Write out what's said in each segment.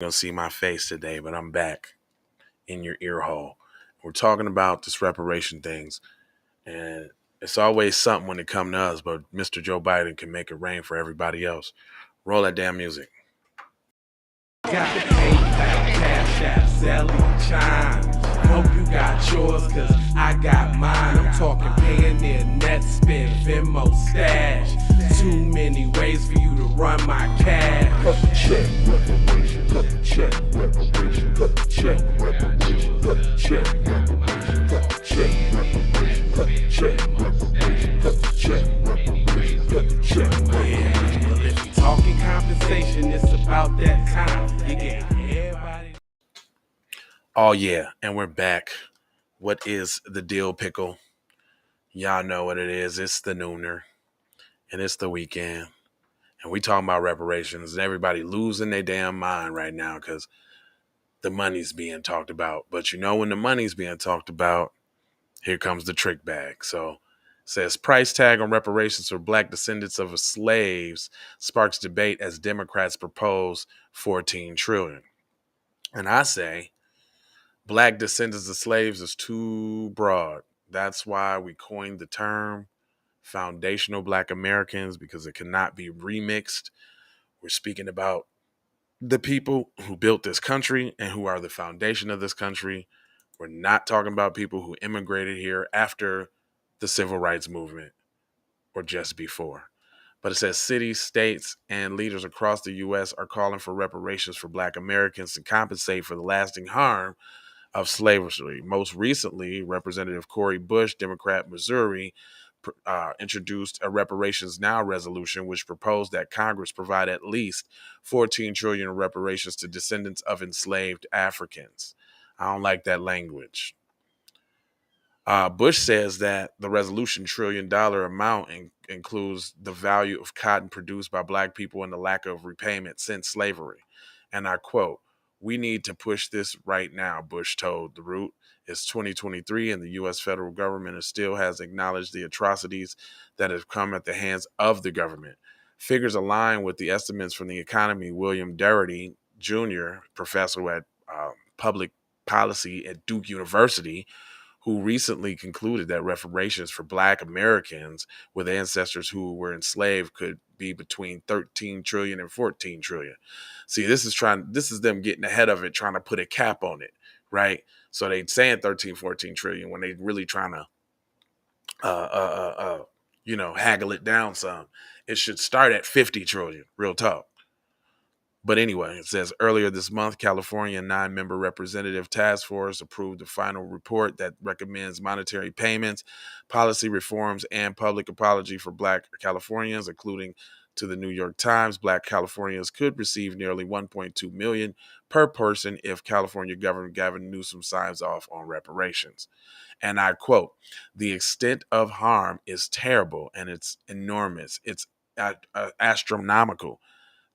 Gonna see my face today, but I'm back in your ear hole. We're talking about this reparation things, and it's always something when it comes to us, but Mr. Joe Biden can make it rain for everybody else. Roll that damn music. Got the PayPal, Cash App, Zelle, Chime. Hope you got yours, cause I got mine. I'm talking Payoneer, Netspend, Venmo, Stash. Too many ways for you to run my cash. Check reparation, check reparation, check reparation, check reparation, check reparation, check reparation, check reparation, check. Yeah, well, if you talking compensation, it's about that time. You get everybody. Oh yeah, and we're back. What is the deal, pickle? Y'all know what it is. It's the nooner, and it's the weekend, and we talking about reparations, and everybody losing their damn mind right now because the money's being talked about. But you know, when the money's being talked about, here comes the trick bag. So it says price tag on reparations for black descendants of slaves sparks debate as Democrats propose 14 trillion. And I say black descendants of slaves is too broad. That's why we coined the term foundational black Americans, because it cannot be remixed. We're speaking about the people who built this country and who are the foundation of this country. We're not talking about people who immigrated here after the civil rights movement or just before. But it says cities, states, and leaders across the U.S. are calling for reparations for black Americans to compensate for the lasting harm of slavery. Most recently, Representative Cori Bush, Democrat, Missouri, introduced a Reparations Now resolution, which proposed that Congress provide at least 14 trillion in reparations to descendants of enslaved Africans. I don't like that language. Bush says that the resolution $1 trillion amount includes the value of cotton produced by black people and the lack of repayment since slavery. And I quote, "We need to push this right now," Bush told The Root. It's 2023 and the U.S. federal government still has acknowledged the atrocities that have come at the hands of the government. Figures align with the estimates from the economy. William Darity Jr., professor at public policy at Duke University, who recently concluded that reparations for black Americans with ancestors who were enslaved could be between 13 trillion and 14 trillion. See, this is them getting ahead of it, trying to put a cap on it, right? So they saying 13, 14 trillion when they really trying to haggle it down some. It should start at 50 trillion, real talk. But anyway, it says earlier this month, California 9-member representative task force approved a final report that recommends monetary payments, policy reforms, and public apology for black Californians, including to the New York Times. Black Californians could receive nearly 1.2 million per person if California Governor Gavin Newsom signs off on reparations. And I quote, "The extent of harm is terrible and it's enormous. It's astronomical,"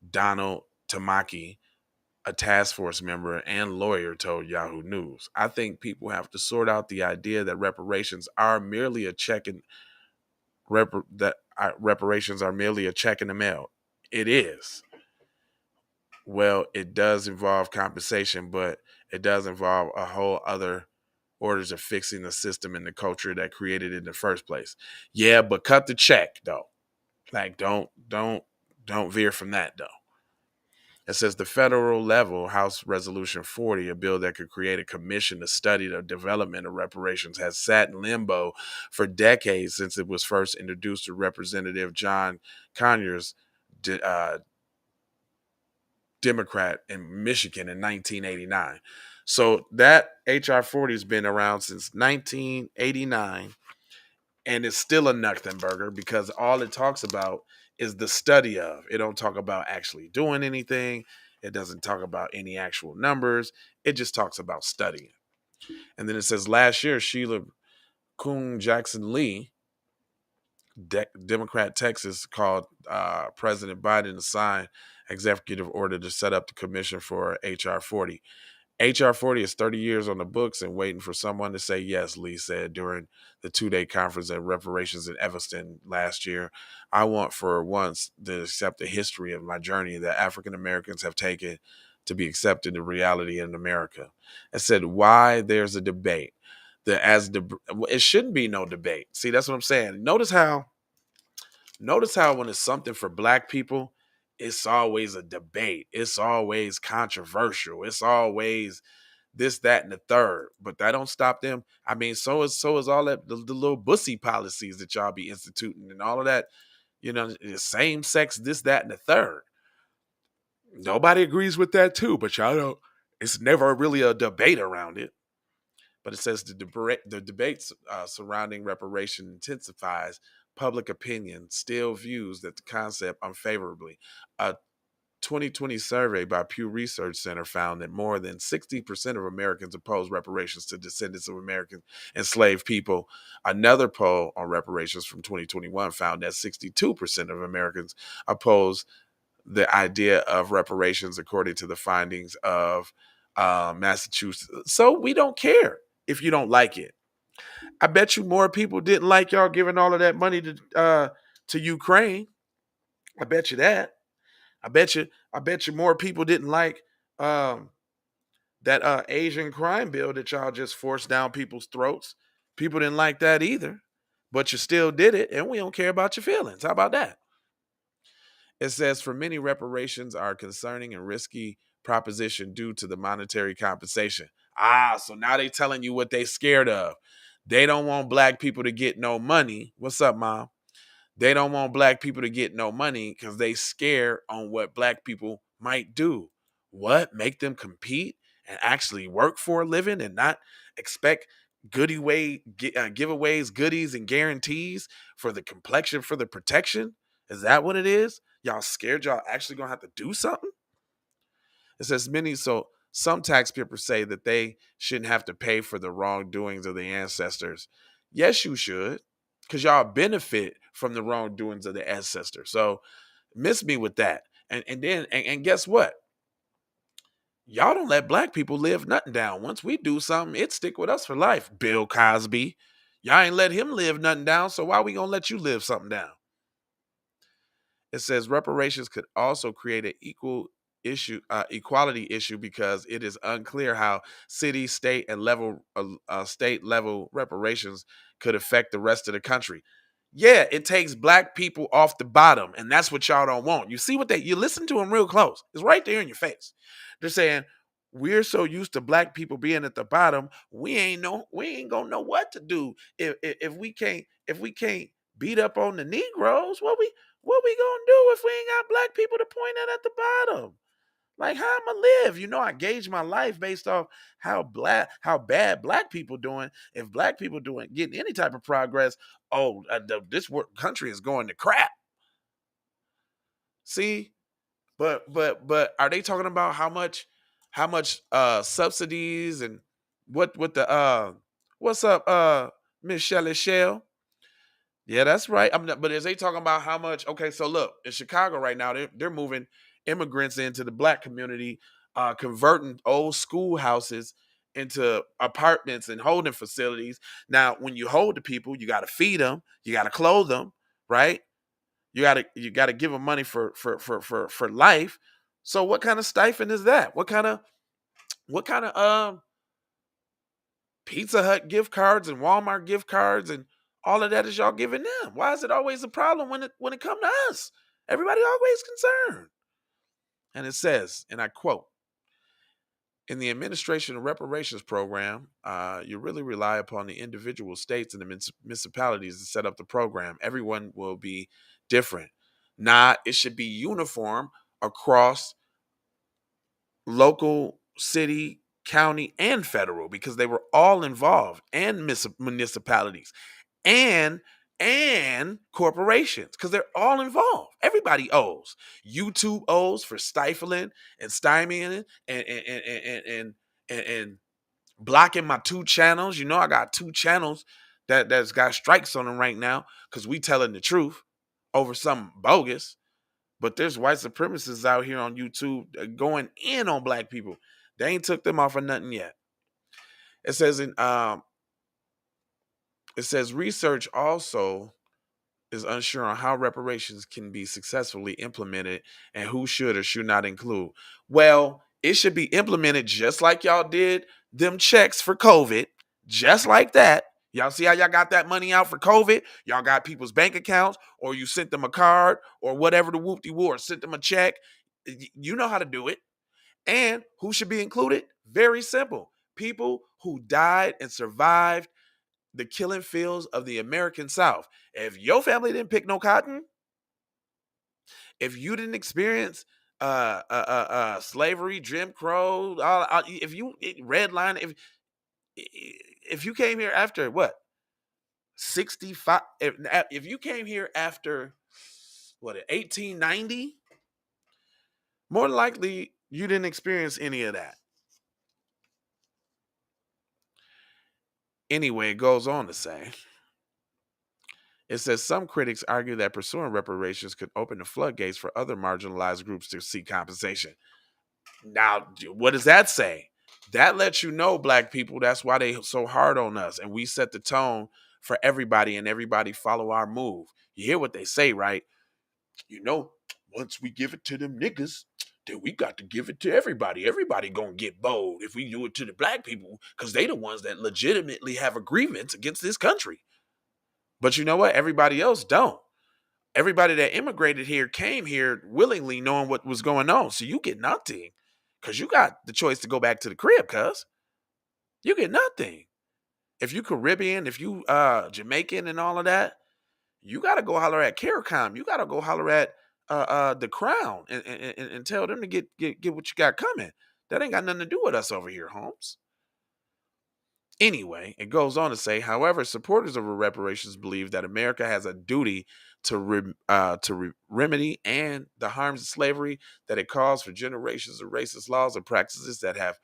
Donald Tamaki, a task force member and lawyer, told Yahoo News. "I think people have to sort out the idea that reparations are merely a check in reparations are merely a check in the mail. It is. Well, it does involve compensation, but it does involve a whole other orders of fixing the system and the culture that created it in the first place. Yeah, but cut the check though. Like don't veer from that though." It says the federal level House Resolution 40, a bill that could create a commission to study the development of reparations, has sat in limbo for decades since it was first introduced to Representative John Conyers, Democrat in Michigan in 1989. So that HR 40 has been around since 1989, and it's still a nothing burger because all it talks about is the study of. It don't talk about actually doing anything. It doesn't talk about any actual numbers. It just talks about studying. And then it says last year, Sheila Kuhn Jackson Lee, Democrat Texas, called President Biden to sign executive order to set up the commission for HR 40. HR 40 is 30 years on the books and waiting for someone to say yes, Lee said during the 2-day conference at Reparations in Evanston last year. "I want for once to accept the history of my journey that African Americans have taken to be accepted in reality in America. It said why there's a debate. It shouldn't be no debate. See, that's what I'm saying. Notice how when it's something for black people, it's always a debate. It's always controversial. It's always this, that, and the third. But that don't stop them. I mean, so is all that the little bussy policies that y'all be instituting and all of that, same sex, this, that, and the third. Nobody agrees with that too, but y'all don't. It's never really a debate around it. But it says the debates surrounding reparation intensifies. Public opinion still views that the concept unfavorably. A 2020 survey by Pew Research Center found that more than 60% of Americans oppose reparations to descendants of American enslaved people. Another poll on reparations from 2021 found that 62% of Americans oppose the idea of reparations, according to the findings of Massachusetts. So we don't care if you don't like it. I bet you more people didn't like y'all giving all of that money to Ukraine. I bet you that. I bet you more people didn't like um, that Asian crime bill that y'all just forced down people's throats. People didn't like that either, but you still did it, and we don't care about your feelings. How about that? It says for many, reparations are a concerning and risky proposition due to the monetary compensation. So now they telling you what they scared of. They don't want black people to get no money. What's up, Mom? They don't want black people to get no money because they scared on what black people might do. What? Make them compete and actually work for a living and not expect giveaways, goodies, and guarantees for the complexion, for the protection? Is that what it is? Y'all scared y'all actually gonna have to do something? It says some taxpayers say that they shouldn't have to pay for the wrongdoings of the ancestors. Yes, you should, because y'all benefit from the wrongdoings of the ancestors. So miss me with that. And guess what? Y'all don't let black people live nothing down. Once we do something, it stick with us for life. Bill Cosby. Y'all ain't let him live nothing down, so why we gonna let you live something down? It says reparations could also create an equality issue because it is unclear how city, state level reparations could affect the rest of the country. Yeah, it takes black people off the bottom, and that's what y'all don't want. You see you listen to them real close. It's right there in your face. They're saying we're so used to black people being at the bottom, we ain't gonna know what to do if we can't beat up on the Negroes. What we gonna do if we ain't got black people to point at the bottom? Like, how I'ma live? I gauge my life based off how bad black people doing. If black people getting any type of progress, this country is going to crap. See, but are they talking about how much subsidies and what the what's up, Miss Shelley Shell? Yeah, that's right. But is they talking about how much? Okay, so look, in Chicago right now, they're moving immigrants into the black community, converting old schoolhouses into apartments and holding facilities. Now, when you hold the people, you got to feed them, you got to clothe them, right? You got to give them money for life. So, what kind of stipend is that? What kind of Pizza Hut gift cards and Walmart gift cards and all of that is y'all giving them? Why is it always a problem when it come to us? Everybody always concerned. And it says, and I quote, in the administration of reparations program, you really rely upon the individual states and the municipalities to set up the program. Everyone will be different. It should be uniform across local, city, county, and federal because they were all involved, and municipalities and corporations because they're all involved. Everybody owes. YouTube owes for stifling and stymieing and blocking my two channels. I got two channels that's got strikes on them right now because we telling the truth over something bogus. But there's white supremacists out here on YouTube going in on black people. They ain't took them off of nothing yet. It says research also is unsure on how reparations can be successfully implemented and who should or should not include. Well, It should be implemented just like y'all did them checks for COVID, just like that. Y'all see how y'all got that money out for COVID? Y'all got people's bank accounts, or you sent them a card, or whatever the whoop-de-woo, or sent them a check. You know how to do it. And who should be included? Very simple. People who died and survived the killing fields of the American South. If your family didn't pick no cotton, if you didn't experience slavery, Jim Crow, if you redline, if you came here after what 65, if you came here after what 1890, more likely you didn't experience any of that. Anyway, it goes on to say, it says some critics argue that pursuing reparations could open the floodgates for other marginalized groups to seek compensation. Now, what does that say? That lets you know, black people, that's why they so hard on us. And we set the tone for everybody, and everybody follow our move. You hear what they say, right? You know, once we give it to them niggas, then we got to give it to everybody. Everybody gonna get bold if we do it to the black people, because they the ones that legitimately have a grievance against this country. But you know what? Everybody else don't. Everybody that immigrated here came here willingly knowing what was going on. So you get nothing, because you got the choice to go back to the crib, cuz. You get nothing. If you Caribbean, if you Jamaican and all of that, you got to go holler at CARICOM. You got to go holler at the Crown and tell them to get what you got coming. That ain't got nothing to do with us over here, Holmes. Anyway, it goes on to say, however, supporters of reparations believe that America has a duty to remedy and the harms of slavery that it caused for generations of racist laws and practices that have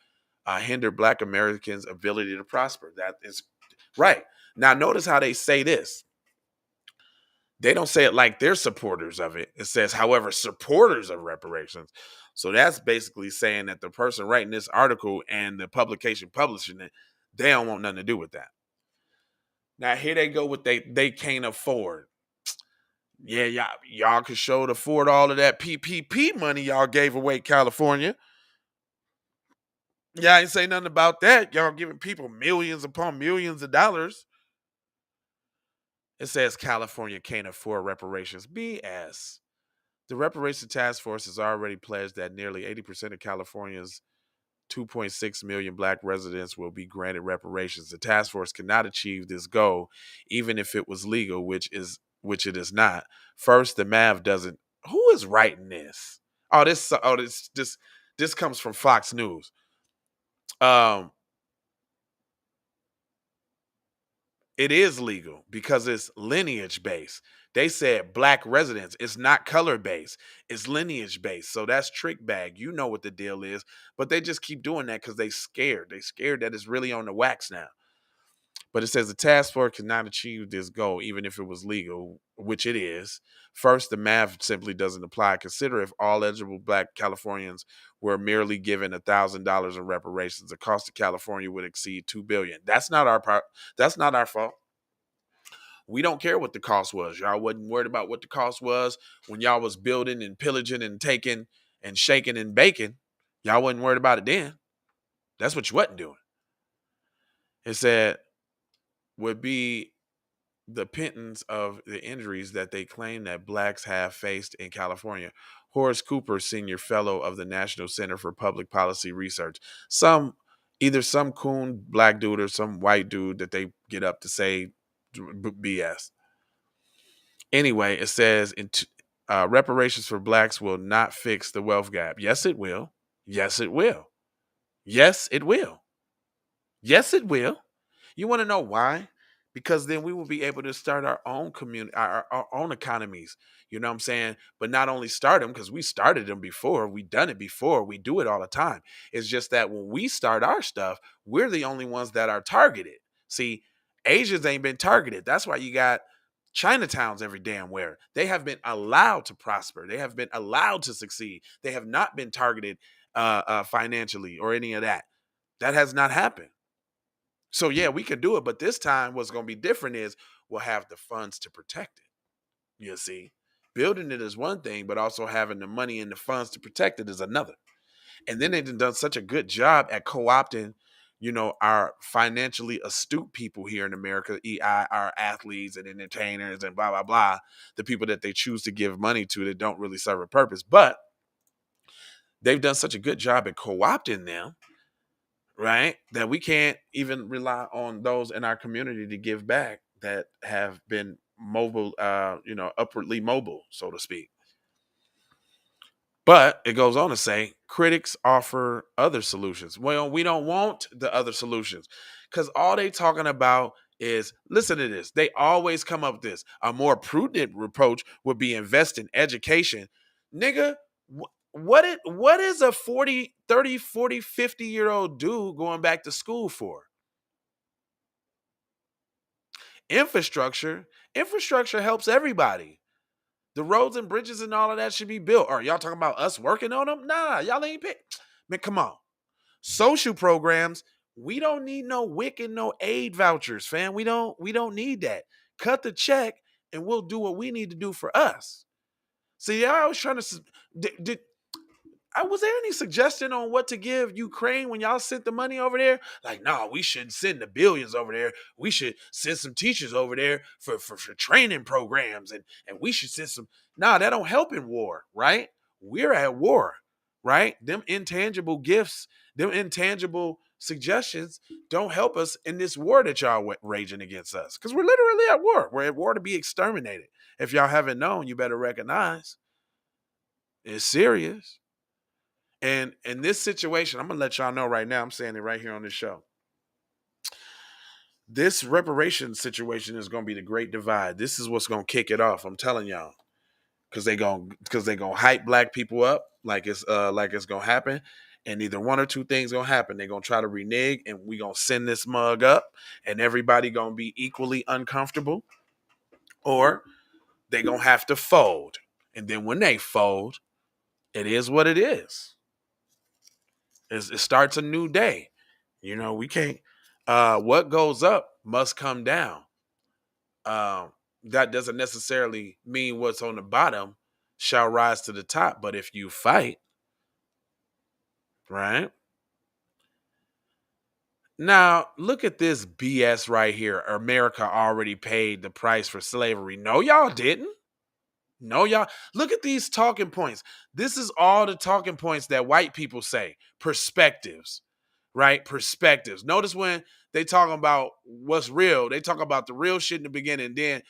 hindered Black Americans' ability to prosper. That is right. Now, notice how they say this. They don't say it like they're supporters of it. It says, however, supporters of reparations. So that's basically saying that the person writing this article and the publication publishing it, they don't want nothing to do with that. Now here they go with they can't afford. Yeah, y'all could show to afford all of that PPP money y'all gave away, California. Y'all ain't say nothing about that. Y'all giving people millions upon millions of dollars. It says California can't afford reparations. BS. The Reparations Task Force has already pledged that nearly 80% of California's 2.6 million Black residents will be granted reparations. The task force cannot achieve this goal, even if it was legal, which it is not. First, the math doesn't. Who is writing this? This comes from Fox News. It is legal because it's lineage based. They said Black residents. It's not color based. It's lineage based. So that's trick bag. You know what the deal is. But they just keep doing that because they scared. They scared that it's really on the wax now. But it says the task force cannot achieve this goal, even if it was legal, which it is. First, the math simply doesn't apply. Consider if all eligible Black Californians were merely given $1,000 in reparations, the cost of California would exceed $2 billion. That's not our part. That's not our fault. We don't care what the cost was. Y'all wasn't worried about what the cost was when y'all was building and pillaging and taking and shaking and baking. Y'all wasn't worried about it then. That's what you wasn't doing. It said would be the pittance of the injuries that they claim that Blacks have faced in California. Horace Cooper, senior fellow of the National Center for Public Policy Research. Either some coon Black dude or some white dude that they get up to say BS. Anyway, it says reparations for Blacks will not fix the wealth gap. Yes, it will. Yes, it will. Yes, it will. Yes, it will. You want to know why? Because then we will be able to start our own community, our own economies. You know what I'm saying? But not only start them, because we started them before, we done it before, we do it all the time. It's just that when we start our stuff, we're the only ones that are targeted. See, Asians ain't been targeted. That's why you got Chinatowns every damn where. They have been allowed to prosper. They have been allowed to succeed. They have not been targeted financially or any of that. That has not happened. So yeah, we can do it, but this time what's going to be different is we'll have the funds to protect it. You see, building it is one thing, but also having the money and the funds to protect it is another. And then they've done such a good job at co-opting, our financially astute people here in America, our athletes and entertainers and blah, blah, blah, the people that they choose to give money to that don't really serve a purpose. But they've done such a good job at co-opting them, right, that we can't even rely on those in our community to give back that have been mobile, upwardly mobile, so to speak. But it goes on to say critics offer other solutions. Well, we don't want the other solutions because all they talking about is, listen to this. They always come up with this. A more prudent approach would be invest in education. Nigga, what is a 40, 30, 40, 50-year-old dude going back to school for? Infrastructure. Infrastructure helps everybody. The roads and bridges and all of that should be built. Are y'all talking about us working on them? Nah, y'all ain't pick. Man, come on. Social programs, we don't need no WIC and no aid vouchers, fam. We don't need that. Cut the check and we'll do what we need to do for us. See, I was trying to was there any suggestion on what to give Ukraine when y'all sent the money over there? Like, no, we shouldn't send the billions over there. We should send some teachers over there for training programs, and we should send some. Nah, that don't help in war, right? We're at war, right? Them intangible gifts, them intangible suggestions don't help us in this war that y'all raging against us. Because we're literally at war. We're at war to be exterminated. If y'all haven't known, you better recognize it's serious. And in this situation, I'm going to let y'all know right now, I'm saying it right here on this show. This reparations situation is going to be the great divide. This is what's going to kick it off. I'm telling y'all. Because they're going to hype black people up like it's going to happen. And either one or two things going to happen. They're going to try to renege and we going to send this mug up and everybody going to be equally uncomfortable. Or they're going to have to fold. And then when they fold, it is what it is. It starts a new day. We can't. What goes up must come down. That doesn't necessarily mean what's on the bottom shall rise to the top. But if you fight, right? Now, look at this BS right here. America already paid the price for slavery. No, y'all didn't. No, y'all. Look at these talking points. This is all the talking points that white people say. Perspectives. Right? Perspectives. Notice when they talk about what's real, they talk about the real shit in the beginning. Then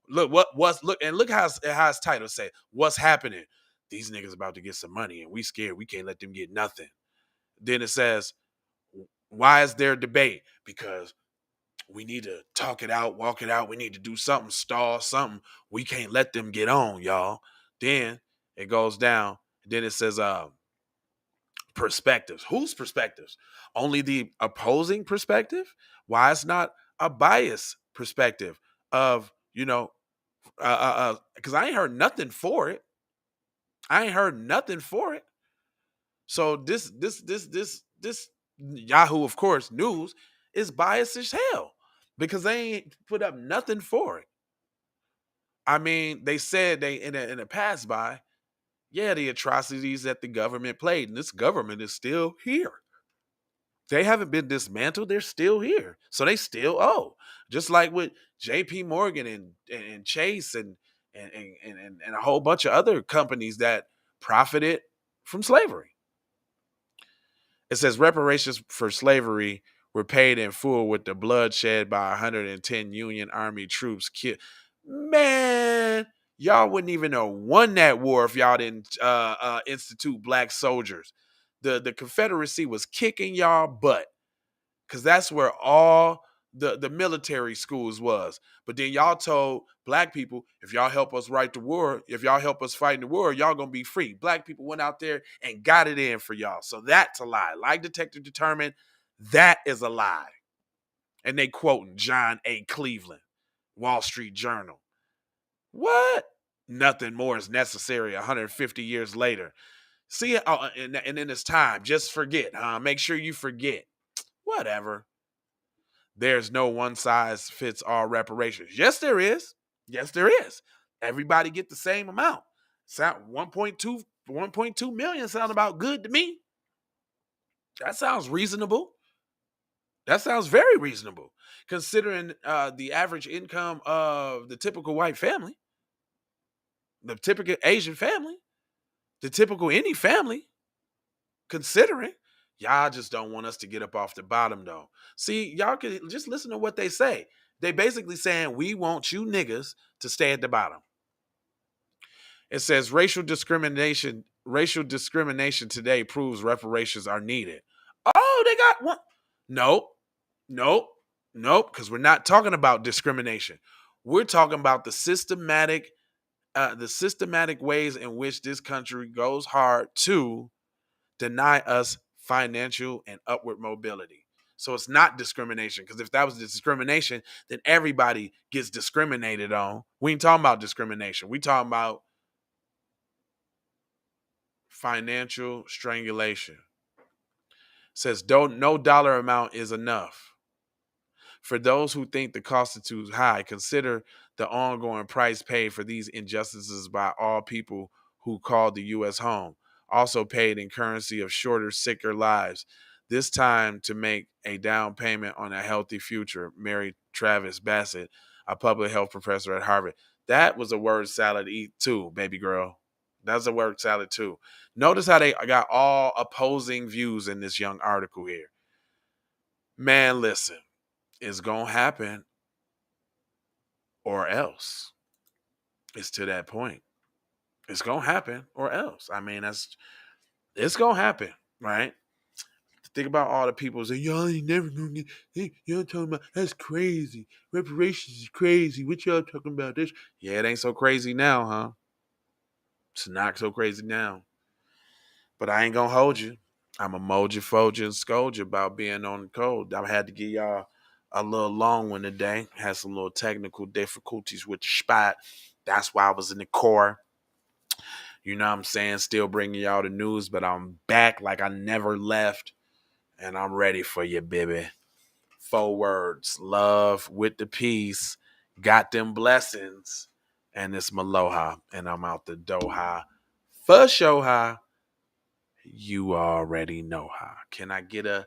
look look how his title say, what's happening? These niggas about to get some money and we scared. We can't let them get nothing. Then it says, why is there debate? Because we need to talk it out, walk it out. We need to do something, stall something. We can't let them get on, y'all. Then it goes down. Then it says, perspectives. Whose perspectives? Only the opposing perspective? Why it's not a biased perspective of, because I ain't heard nothing for it. So this Yahoo, of course, news is biased as hell because they ain't put up nothing for it. I mean, they said they in a pass by, yeah, the atrocities that the government played, and this government is still here. They haven't been dismantled. They're still here. So they still owe. Just like with JP Morgan and Chase and a whole bunch of other companies that profited from slavery. It says reparations for slavery were paid in full with the blood shed by 110 Union Army troops killed. Man, y'all wouldn't even have won that war if y'all didn't institute black soldiers. The Confederacy was kicking y'all butt because that's where all the military schools was. But then y'all told black people, if y'all help us fight the war, y'all gonna be free. Black people went out there and got it in for y'all. So that's a lie. Lie detector determined that is a lie. And they quoting John A. Cleveland, Wall Street Journal. What? Nothing more is necessary 150 years later. See, and in this time, just forget. Make sure you forget. Whatever. There's no one size fits all reparations. Yes, there is. Yes, there is. Everybody get the same amount. Sound 1.2 million sound about good to me. That sounds reasonable. That sounds very reasonable, considering the average income of the typical white family, the typical Asian family, the typical any family. Considering y'all just don't want us to get up off the bottom, though. See, y'all can just listen to what they say. They basically saying we want you niggas to stay at the bottom. It says racial discrimination today proves reparations are needed. Oh, they got one. Nope. Nope. Nope. Because we're not talking about discrimination. We're talking about the systematic ways in which this country goes hard to deny us financial and upward mobility. So it's not discrimination, because if that was discrimination, then everybody gets discriminated on. We ain't talking about discrimination. We talking about financial strangulation. It says don't no dollar amount is enough. For those who think the cost is too high, consider the ongoing price paid for these injustices by all people who called the U.S. home, also paid in currency of shorter, sicker lives. This time to make a down payment on a healthy future, Mary Travis Bassett, a public health professor at Harvard. That was a word salad eat too, baby girl. That's a word salad too. Notice how they got all opposing views in this young article here. Man, listen, it's going to happen or else. It's to that point. It's going to happen or else. I mean, it's going to happen, right? Think about all the people saying, y'all ain't never going to get, y'all talking about, that's crazy. Reparations is crazy. What y'all talking about? This? Yeah, it ain't so crazy now, huh? It's not so crazy now. But I ain't going to hold you. I'm a mold you, fold you, and scold you about being on the code. I had to give y'all a little long one today. Had some little technical difficulties with the spot. That's why I was in the core. You know what I'm saying? Still bringing y'all the news, but I'm back like I never left. And I'm ready for you, baby. 4 words. Love with the peace. Got them blessings. And it's Maloha. And I'm out the Doha. For show high. You already know how. Can I get a